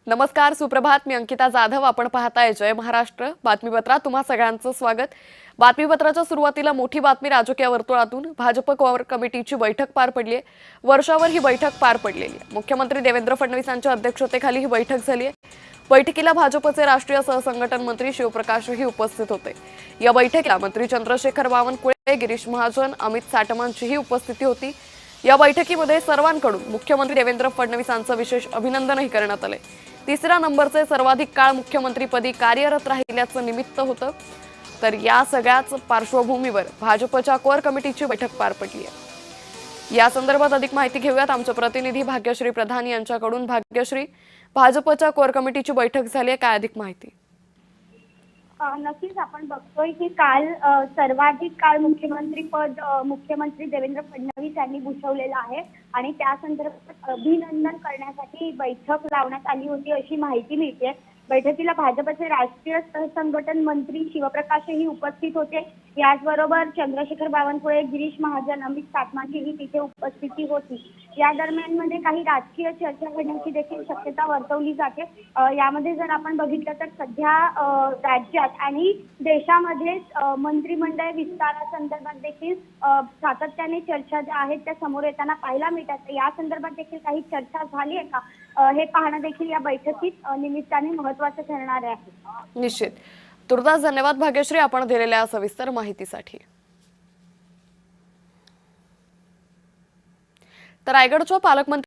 नमस्कार, सुप्रभात. मी अंकिता जाधव. आपण पाहताय जय महाराष्ट्र बातमीपत्रात तुम्हा सगळ्यांचं स्वागत. बातमीपत्राच्या सुरुवातीला मोठी बातमी राजकीय वर्तुळातून. भाजप कोर कमिटीची बैठक पार पडली आहे. वर्षावर ही बैठक पार पडलेली आहे. मुख्यमंत्री देवेंद्र फडणवीसांच्या अध्यक्षतेखाली ही बैठक झाली आहे. बैठकीला भाजपचे राष्ट्रीय सहसंघटन मंत्री शिवप्रकाशही उपस्थित होते. या बैठकीला मंत्री चंद्रशेखर बावनकुळे, गिरीश महाजन, अमित साटमांचीही उपस्थिती होती. या बैठकीमध्ये सर्वांकडून मुख्यमंत्री देवेंद्र फडणवीसांचं विशेष अभिनंदनही करण्यात आले. तिसऱ्या नंबरचे सर्वाधिक काळ मुख्यमंत्रीपदी कार्यरत राहिल्याचं निमित्त होतं. तर या सगळ्याच पार्श्वभूमीवर भाजपच्या कोर कमिटीची बैठक पार पडली आहे. या संदर्भात अधिक माहिती घेऊयात आमचे प्रतिनिधी भाग्यश्री प्रधान यांच्याकडून. भाग्यश्री, भाजपच्या कोर कमिटीची बैठक झाली आहे, काय अधिक माहिती? नक्कीच आपण बघतोय की काल सर्वाधिक काळ मुख्यमंत्री देवेंद्र फडणवीस यांनी भूषवलेला आहे आणि त्या संदर्भात अभिनंदन करण्यासाठी बैठक लावण्यात आली होती अशी माहिती मिळते. बैठकीला भाजपचे राष्ट्रीय सहसंघटन मंत्री शिवप्रकाशही उपस्थित होते. याचबरोबर चंद्रशेखर बावनकुळे, गिरीश महाजन, अमित साटमांचीही तिथे उपस्थिती होती. या दरम्यान मध्ये काही राजकीय चर्चा घडण्याची देखील शक्यता वर्तवली जाते. यामध्ये जर आपण बघितलं तर सध्या राज्यात आणि देशामध्ये मंत्रिमंडळ विस्तारासंदर्भात देखील सातत्याने चर्चा ज्या आहेत त्या समोर येताना पाहायला मिळतात. या संदर्भात देखील काही चर्चा झाली आहे का, हे पाहणं देखील या बैठकीत निमित्ताने महत्त्वाचं ठरणार आहे. निश्चित. तुर्तास धन्यवाद भाग्यश्री, आपण दिलेल्या सविस्तर माहितीसाठी. तर रायगडच्या पालकमंत्री